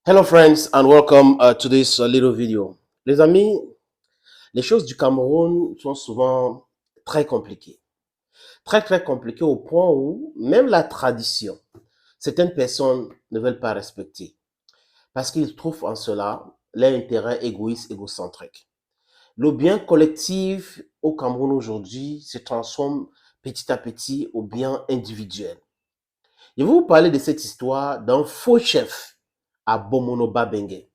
Hello friends and welcome to this little video. Les amis, les choses du Cameroun sont souvent très compliquées. Très compliquées au point où même la tradition, certaines personnes ne veulent pas respecter parce qu'ils trouvent en cela leur intérêt égoïste, égocentrique. Le bien collectif au Cameroun aujourd'hui se transforme petit à petit au bien individuel. Je vais vous parler de cette histoire d'un faux chef à Bomono Babengue.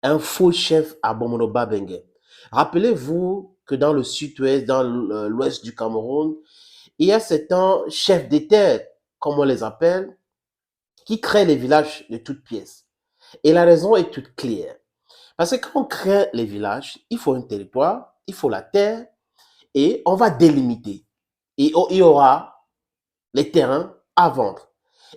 Un faux chef à Bomono Babengue. Rappelez-vous que dans le sud-ouest, dans l'ouest du Cameroun, il y a certains chefs d'État, comme on les appelle, qui créent les villages de toutes pièces. Et la raison est toute claire. Parce que quand on crée les villages, il faut un territoire, il faut la terre, et on va délimiter. Et il y aura les terrains à vendre.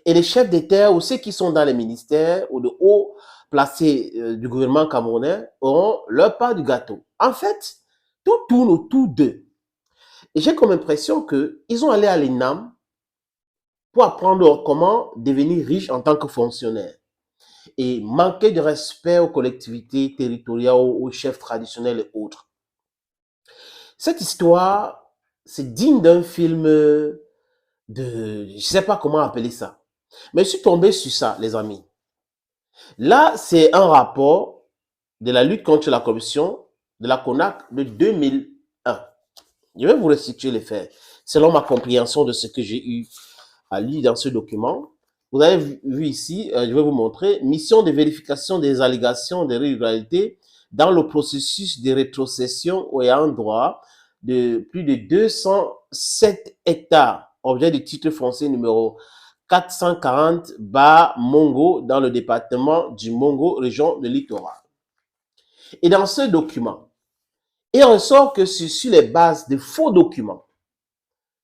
Et les chefs d'État ou ceux qui sont dans les ministères ou de haut placés du gouvernement camerounais auront leur part du gâteau. En fait, tout tourne autour d'eux. Et j'ai comme impression qu'ils ont allé à l'ENAM pour apprendre comment devenir riche en tant que fonctionnaire. Et manquer de respect aux collectivités territoriales, aux chefs traditionnels et autres. Cette histoire, c'est digne d'un film je ne sais pas comment appeler ça. Mais je suis tombé sur ça, les amis. Là, c'est un rapport de la lutte contre la corruption de la CONAC de 2001. Je vais vous restituer les faits, selon ma compréhension de ce que j'ai eu à lire dans ce document. Vous avez vu ici, je vais vous montrer, mission de vérification des allégations de irrégularités dans le processus de rétrocession au ayant droit de plus de 207 hectares, objet du titre foncier numéro 440 Mongo dans le département du Mongo, région de Littoral. Et dans ce document, il ressort que c'est sur les bases de faux documents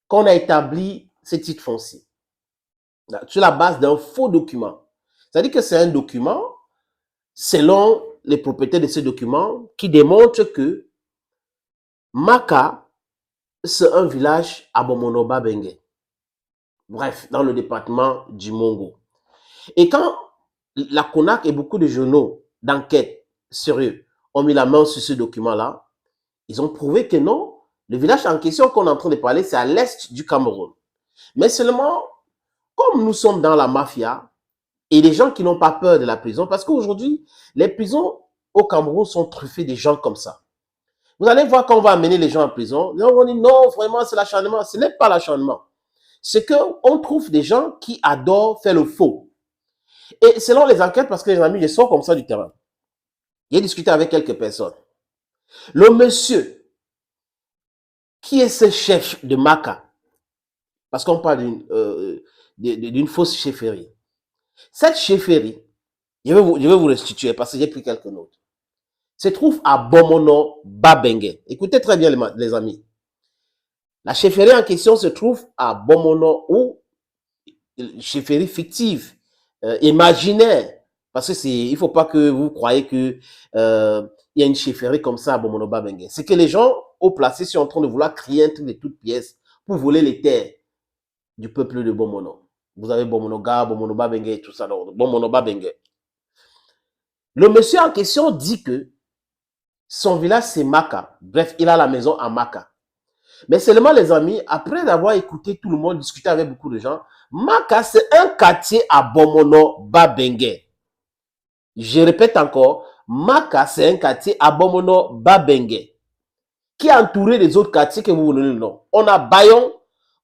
qu'on a établi ce titre foncier. Sur la base d'un faux document. C'est-à-dire que c'est un document, selon les propriétaires de ce document, qui démontre que Maka, c'est un village à Bomonoba Bengue. Bref, dans le département du Mongo. Et quand la CONAC et beaucoup de journaux d'enquête sérieux ont mis la main sur ce document-là, ils ont prouvé que non, le village en question qu'on est en train de parler, c'est à l'est du Cameroun. Mais seulement, comme nous sommes dans la mafia, et les gens qui n'ont pas peur de la prison, parce qu'aujourd'hui, les prisons au Cameroun sont truffées de gens comme ça. Vous allez voir quand on va amener les gens en prison, on va dire non, vraiment, c'est l'acharnement. Ce n'est pas l'acharnement. C'est qu'on trouve des gens qui adorent faire le faux. Et selon les enquêtes, parce que les amis, je sors comme ça du terrain. J'ai discuté avec quelques personnes. Le monsieur, qui est ce chef de Maka, parce qu'on parle d'une fausse chefferie. Cette chefferie, je vais vous restituer parce que j'ai pris quelques notes, se trouve à Bomono Babengue. Écoutez très bien les amis. La chefferie en question se trouve à Bomono ou chefferie fictive, imaginaire. Parce que il ne faut pas que vous croyez que y a une chefferie comme ça à Bomono Babengue. C'est que les gens au placé sont en train de vouloir créer un truc de toutes pièces pour voler les terres du peuple de Bomono. Vous avez Bomonoga, Bomono Babengue et tout ça. Bomono Babengue. Le monsieur en question dit que son village c'est Maka. Bref, il a la maison à Maka. Mais seulement les amis, après avoir écouté tout le monde discuter avec beaucoup de gens, Maka c'est un quartier à Bomono Babengue. Je répète encore, Maka c'est un quartier à Bomono Babengue qui est entouré des autres quartiers que vous vous donnez le nom. On a Bayon,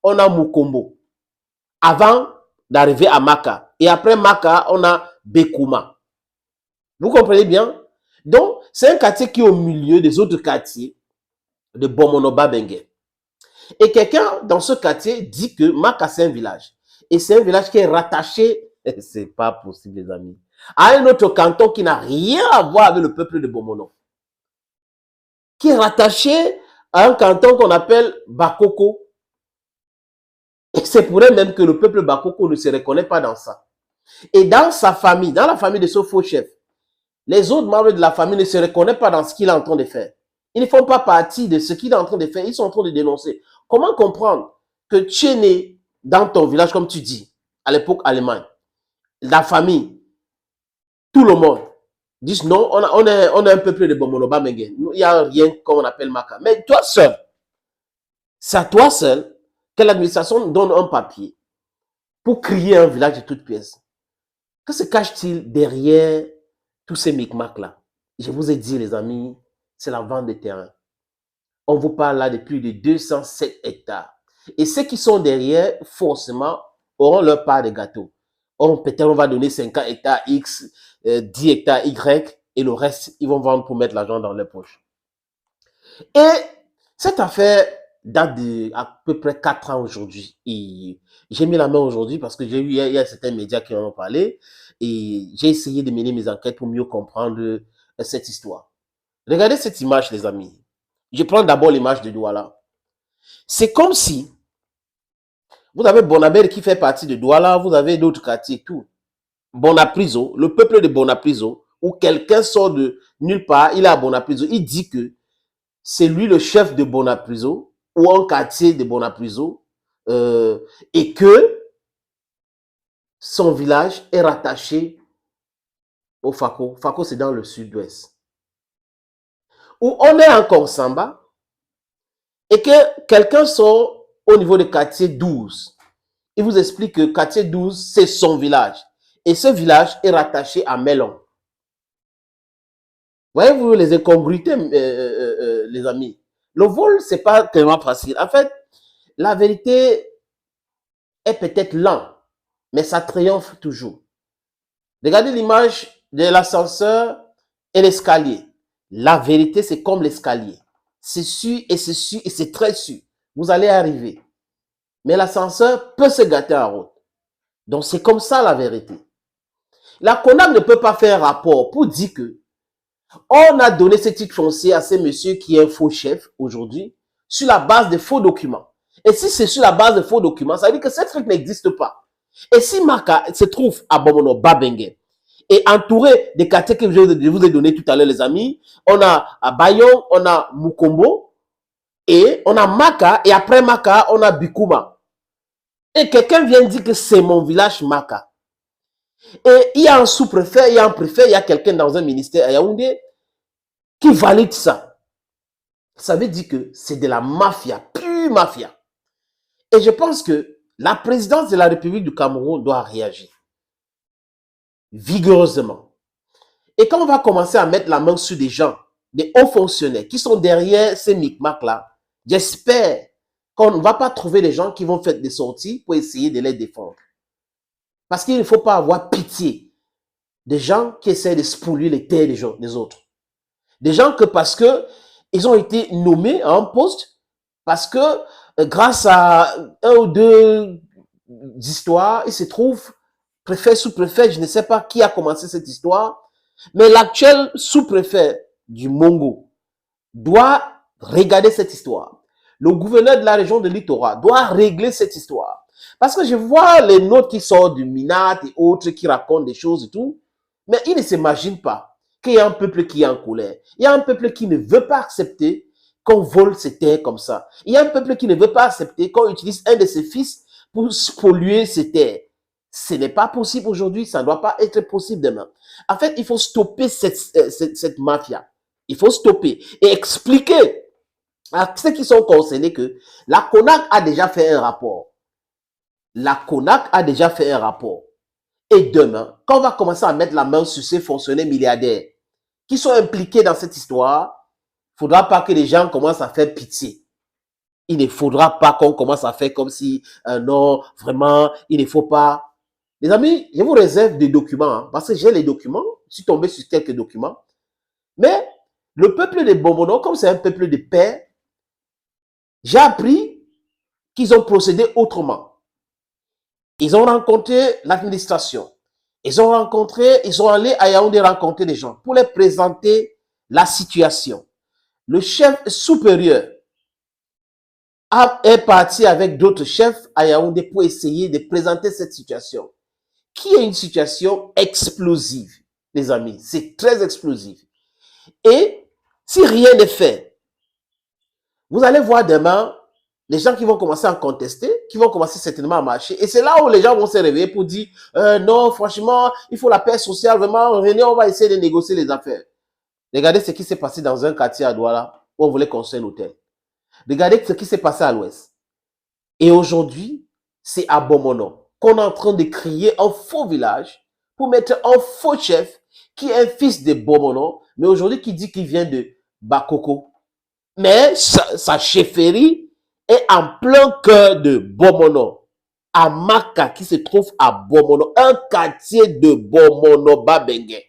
on a Mukombo. Avant d'arriver à Maka. Et après Maka, on a Bekouma. Vous comprenez bien? Donc, c'est un quartier qui est au milieu des autres quartiers de Bomono Babengue. Et quelqu'un dans ce quartier dit que Maka, c'est un village. Et c'est un village qui est rattaché, c'est pas possible les amis, à un autre canton qui n'a rien à voir avec le peuple de Bomono. Qui est rattaché à un canton qu'on appelle Bakoko. Et c'est pour eux même que le peuple Bakoko ne se reconnaît pas dans ça. Et dans sa famille, dans la famille de ce faux chef, les autres membres de la famille ne se reconnaissent pas dans ce qu'il est en train de faire. Ils ne font pas partie de ce qu'il est en train de faire. Ils sont en train de dénoncer. Comment comprendre que tu es né dans ton village, comme tu dis, à l'époque Allemagne, la famille tout le monde disent non, on est un peuple de Bomonoba Mengen. Il n'y a rien comme on appelle Maka. Mais toi seul, c'est à toi seul que l'administration donne un papier pour crier un village de toutes pièces. Que se cache-t-il derrière tous ces micmacs-là? Je vous ai dit, les amis, c'est la vente de terrain. On vous parle là de plus de 207 hectares. Et ceux qui sont derrière, forcément, auront leur part de gâteau. Peut-être on va donner 50 hectares X, 10 hectares Y, et le reste, ils vont vendre pour mettre l'argent dans leur poche. Et cette affaire date de à peu près 4 ans aujourd'hui. Et j'ai mis la main aujourd'hui parce que j'ai eu, il y a certains médias qui en ont parlé. Et j'ai essayé de mener mes enquêtes pour mieux comprendre cette histoire. Regardez cette image, les amis. Je prends d'abord l'image de Douala. C'est comme si vous avez Bonabel qui fait partie de Douala, vous avez d'autres quartiers, tout. Bonapriso, le peuple de Bonapriso, où quelqu'un sort de nulle part, il est à Bonapriso, il dit que c'est lui le chef de Bonapriso, ou un quartier de Bonapriso, et que son village est rattaché au Fako. Fako, c'est dans le sud-ouest. Où on est encore Samba, et que quelqu'un sort au niveau du quartier 12. Il vous explique que quartier 12, c'est son village. Et ce village est rattaché à Melon. Voyez-vous les incongruités, les amis. Le vol, c'est pas tellement facile. En fait, la vérité est peut-être lente, mais ça triomphe toujours. Regardez l'image de l'ascenseur et l'escalier. La vérité, c'est comme l'escalier. C'est sûr et c'est sûr et c'est très sûr. Vous allez arriver. Mais l'ascenseur peut se gâter en route. Donc, c'est comme ça la vérité. La CONAC ne peut pas faire un rapport pour dire que on a donné ce titre foncier à ce monsieur qui est un faux chef aujourd'hui sur la base de faux documents. Et si c'est sur la base de faux documents, ça veut dire que ce truc n'existe pas. Et si Maka se trouve à Bomono, Babengue, et entouré des quartiers que je vous ai donné tout à l'heure, les amis, on a à Bayon, on a Mukombo, et on a Maka, et après Maka, on a Bikuma. Et quelqu'un vient dire que c'est mon village Maka. Et il y a un sous-préfet, il y a un préfet, il y a quelqu'un dans un ministère à Yaoundé qui valide ça. Ça veut dire que c'est de la mafia, pure mafia. Et je pense que la présidence de la République du Cameroun doit réagir vigoureusement. Et quand on va commencer à mettre la main sur des gens, des hauts fonctionnaires qui sont derrière ces micmacs-là, j'espère qu'on ne va pas trouver des gens qui vont faire des sorties pour essayer de les défendre. Parce qu'il ne faut pas avoir pitié des gens qui essaient de spolier les terres des autres. Des gens que parce que ils ont été nommés à un poste, parce que grâce à un ou deux histoires, ils se trouvent préfet, sous-préfet, je ne sais pas qui a commencé cette histoire, mais l'actuel sous-préfet du Mongo doit regarder cette histoire. Le gouverneur de la région de Littoral doit régler cette histoire. Parce que je vois les notes qui sortent du Minat et autres qui racontent des choses et tout, mais ils ne s'imaginent pas qu'il y a un peuple qui est en colère. Il y a un peuple qui ne veut pas accepter qu'on vole ses terres comme ça. Il y a un peuple qui ne veut pas accepter qu'on utilise un de ses fils pour polluer ses terres. Ce n'est pas possible aujourd'hui, ça ne doit pas être possible demain. En fait, il faut stopper cette mafia. Il faut stopper et expliquer à ceux qui sont concernés que la CONAC a déjà fait un rapport. La CONAC a déjà fait un rapport. Et demain, quand on va commencer à mettre la main sur ces fonctionnaires milliardaires qui sont impliqués dans cette histoire, il ne faudra pas que les gens commencent à faire pitié. Il ne faudra pas qu'on commence à faire comme si, non, vraiment, il ne faut pas. Les amis, je vous réserve des documents, hein, parce que j'ai les documents, je suis tombé sur quelques documents. Mais le peuple de Bomono, comme c'est un peuple de paix, j'ai appris qu'ils ont procédé autrement. Ils ont rencontré l'administration. Ils sont allés à Yaoundé rencontrer des gens pour leur présenter la situation. Le chef supérieur est parti avec d'autres chefs à Yaoundé pour essayer de présenter cette situation, qui est une situation explosive, les amis. C'est très explosif. Et si rien n'est fait, vous allez voir demain les gens qui vont commencer à contester qui vont commencer certainement à marcher. Et c'est là où les gens vont se réveiller pour dire, non, franchement, il faut la paix sociale, vraiment, René, on va essayer de négocier les affaires. Regardez ce qui s'est passé dans un quartier à Douala, où on voulait construire un hôtel. Regardez ce qui s'est passé à l'ouest. Et aujourd'hui, c'est à Bomono qu'on est en train de créer un faux village pour mettre un faux chef qui est un fils de Bomono, mais aujourd'hui qui dit qu'il vient de Bakoko. Mais sa chefferie est en plein cœur de Bomono, à Maka, qui se trouve à Bomono, un quartier de Bomono Babenge.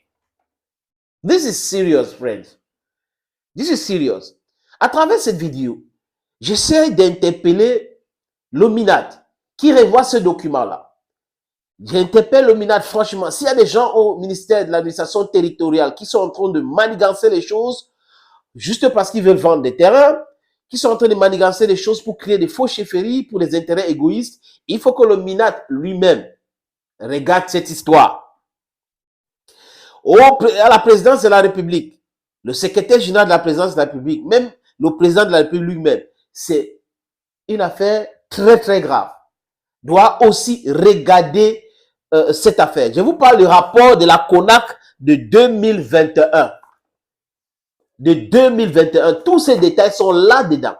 This is serious, friends. This is serious. À travers cette vidéo, j'essaie d'interpeller l'OMINAT qui revoit ce document-là. J'interpelle l'OMINAT, franchement, s'il y a des gens au ministère de l'administration territoriale qui sont en train de manigancer les choses, juste parce qu'ils veulent vendre des terrains, qui sont en train de manigancer les choses pour créer des faux chefferies pour des intérêts égoïstes, il faut que l'OMINAT lui-même regarde cette histoire. À la présidence de la République, le secrétaire général de la présidence de la République, même le président de la République lui-même, c'est une affaire très très grave, doit aussi regarder cette affaire. Je vous parle du rapport de la CONAC de 2021. De 2021. Tous ces détails sont là-dedans.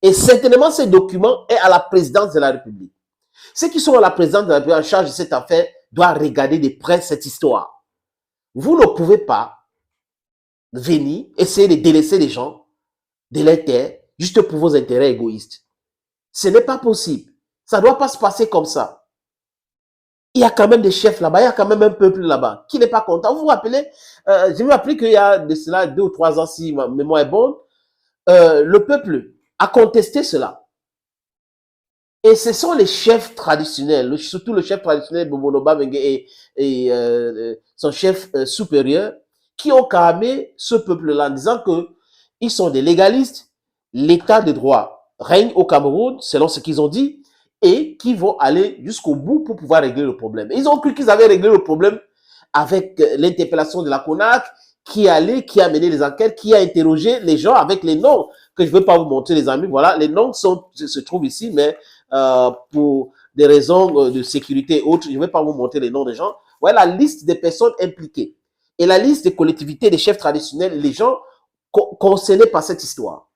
Et certainement, ce document est à la présidence de la République. Ceux qui sont à la présidence de la République en charge de cette affaire doivent regarder de près cette histoire. Vous ne pouvez pas venir essayer de délaisser les gens de leur terre juste pour vos intérêts égoïstes. Ce n'est pas possible. Ça ne doit pas se passer comme ça. Il y a quand même des chefs là-bas, il y a quand même un peuple là-bas qui n'est pas content. Vous vous rappelez, je me rappelle qu'il y a de cela 2 ou 3 ans, si ma mémoire est bonne, le peuple a contesté cela. Et ce sont les chefs traditionnels, surtout le chef traditionnel Bomono Babenge et son chef supérieur, qui ont calmé ce peuple-là en disant que ils sont des légalistes, l'état de droit règne au Cameroun, selon ce qu'ils ont dit, et qui vont aller jusqu'au bout pour pouvoir régler le problème. Ils ont cru qu'ils avaient réglé le problème avec l'interpellation de la CONAC, qui a mené les enquêtes, qui a interrogé les gens avec les noms, que je ne vais pas vous montrer, les amis. Voilà, les noms se trouvent ici, mais pour des raisons de sécurité et autres, je ne vais pas vous montrer les noms des gens. Voilà la liste des personnes impliquées. Et la liste des collectivités, des chefs traditionnels, les gens concernés par cette histoire.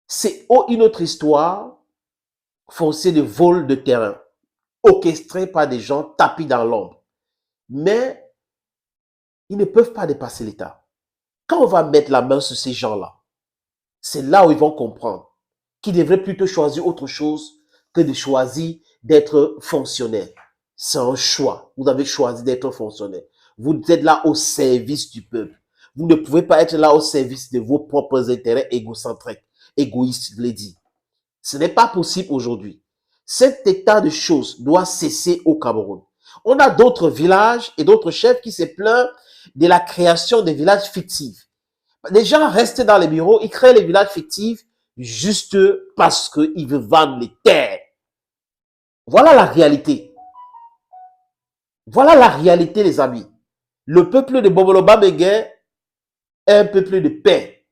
C'est une autre histoire foncée de vol de terrain, orchestrée par des gens tapis dans l'ombre. Mais ils ne peuvent pas dépasser l'État. Quand on va mettre la main sur ces gens-là, c'est là où ils vont comprendre qu'ils devraient plutôt choisir autre chose que de choisir d'être fonctionnaire. C'est un choix. Vous avez choisi d'être fonctionnaire. Vous êtes là au service du peuple. Vous ne pouvez pas être là au service de vos propres intérêts égocentriques, égoïstes, je l'ai dit. Ce n'est pas possible aujourd'hui. Cet état de choses doit cesser au Cameroun. On a d'autres villages et d'autres chefs qui se plaignent de la création des villages fictifs. Les gens restent dans les bureaux, ils créent les villages fictifs juste parce qu'ils veulent vendre les terres. Voilà la réalité. Voilà la réalité, les amis. Le peuple de Bomono Babenge est un peuple de paix.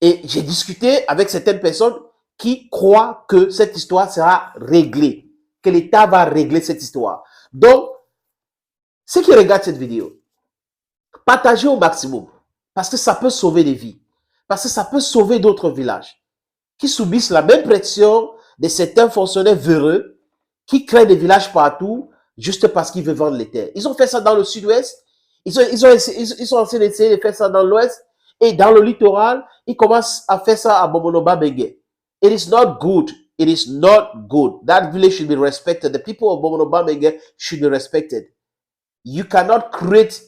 Et j'ai discuté avec certaines personnes qui croient que cette histoire sera réglée, que l'État va régler cette histoire. Donc, ceux qui regardent cette vidéo, partagez au maximum, parce que ça peut sauver des vies, parce que ça peut sauver d'autres villages qui subissent la même pression de certains fonctionnaires véreux qui créent des villages partout juste parce qu'ils veulent vendre les terres. Ils ont fait ça dans le sud-ouest, ils sont en train d'essayer de faire ça dans l'ouest, et dans le littoral, ils commencent à faire ça à Bomono Babenge. It is not good. It is not good. That village should be respected. The people of Bomono Babenge should be respected. You cannot create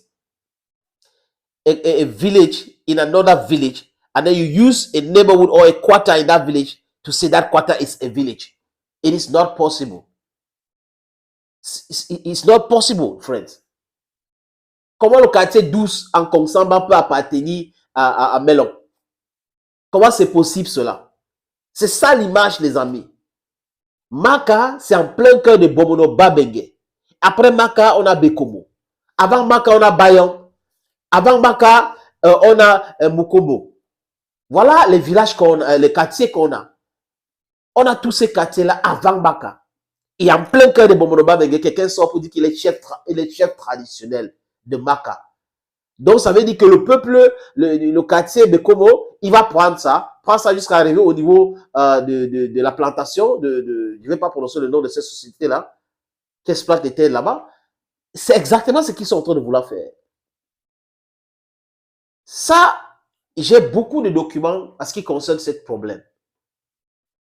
a village in another village and then you use a neighborhood or a quarter in that village to say that quarter is a village. It is not possible. It's not possible, friends. Comment le quartier 12 en Kongsamba peut appartenir à Melon? Comment c'est possible cela? C'est ça l'image, les amis. Maka, c'est en plein cœur de Bomono Babenge. Après Maka, on a Bekomo. Avant Maka, on a Bayon. Avant Maka, on a Mukomo. Voilà les villages qu'on a, les quartiers qu'on a. On a tous ces quartiers-là avant Baka. Et en plein cœur de Bomonoba Bengue, quelqu'un sort pour dire qu'il est chef traditionnel de Maka. Donc, ça veut dire que le peuple, le quartier Bekomo, il va prendre ça jusqu'à arriver au niveau de la plantation, je ne vais pas prononcer le nom de cette société-là, qui exploite les terres là-bas. C'est exactement ce qu'ils sont en train de vouloir faire. Ça, j'ai beaucoup de documents en ce qui concerne ce problème.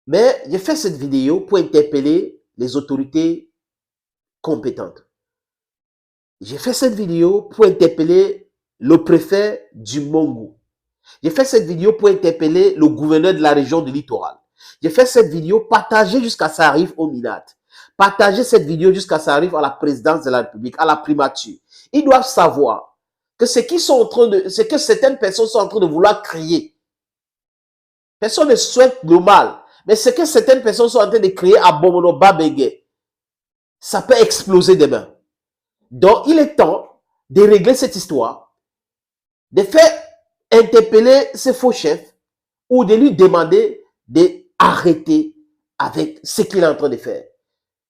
Mais j'ai fait cette vidéo pour interpeller les autorités compétentes. J'ai fait cette vidéo pour interpeller le préfet du Mongo. J'ai fait cette vidéo pour interpeller le gouverneur de la région du littoral. J'ai fait cette vidéo, partager jusqu'à ça arrive au MINAT. Partager cette vidéo jusqu'à ça arrive à la présidence de la République, à la primature. Ils doivent savoir que ce que certaines personnes sont en train de vouloir créer. Personne ne souhaite le mal. Mais ce que certaines personnes sont en train de créer à Bomono Babenge, ça peut exploser demain. Donc, il est temps de régler cette histoire, de faire interpeller ces faux chefs ou de lui demander d'arrêter avec ce qu'il est en train de faire.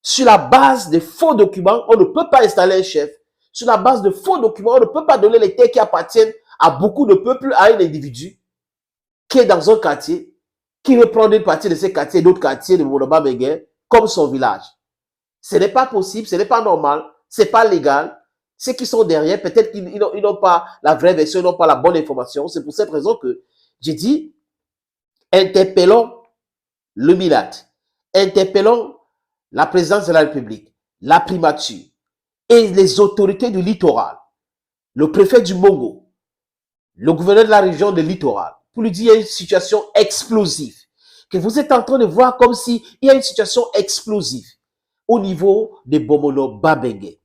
Sur la base de faux documents, on ne peut pas installer un chef. Sur la base de faux documents, on ne peut pas donner les terres qui appartiennent à beaucoup de peuples à un individu qui est dans un quartier, qui veut prendre une partie de ces quartiers et d'autres quartiers de Monoba Bengue comme son village. Ce n'est pas possible, ce n'est pas normal, ce n'est pas légal. Ceux qui sont derrière, peut-être qu'ils n'ont pas la vraie version, ils n'ont pas la bonne information. C'est pour cette raison que j'ai dit, interpellons le MILAT, interpellons la présidence de la République, la primature et les autorités du littoral, le préfet du Mongo, le gouverneur de la région du littoral, pour lui dire qu'il y a une situation explosive, que vous êtes en train de voir comme s'il y a une situation explosive au niveau de Bomono Babenge.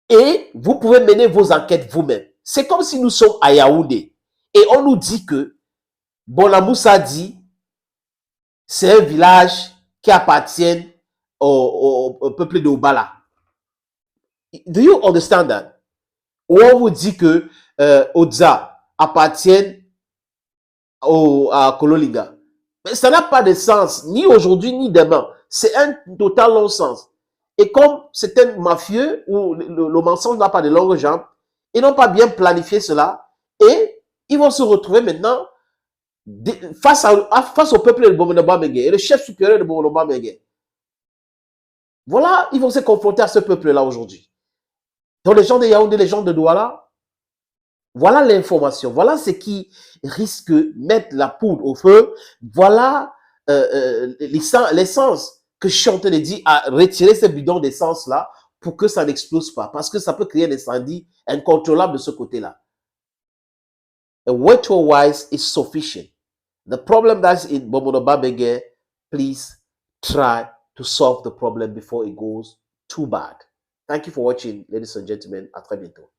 Et vous pouvez mener vos enquêtes vous-même. C'est comme si nous sommes à Yaoundé et on nous dit que Bonamoussa dit c'est un village qui appartient au peuple de Obala. Do you understand that? Ou on vous dit que Odza appartient à Kololinga. Mais ça n'a pas de sens, ni aujourd'hui, ni demain. C'est un total non-sens. Et comme c'est un mafieux, où le mensonge n'a pas de longues jambes, ils n'ont pas bien planifié cela, et ils vont se retrouver maintenant face au peuple de Bomonoba Mengue, et le chef supérieur de Bomonoba Mengue. Voilà, ils vont se confronter à ce peuple-là aujourd'hui. Donc les gens de Yaoundé, les gens de Douala, voilà l'information, voilà ce qui risque de mettre la poudre au feu, voilà l'essence que je suis en train de dire à retirer ce bidon d'essence-là pour que ça n'explose pas, parce que ça peut créer un incendie incontrôlable de ce côté-là. A wet or wise is sufficient. The problem that's in Bomono Babenge, please try to solve the problem before it goes too bad. Thank you for watching, ladies and gentlemen. À très bientôt.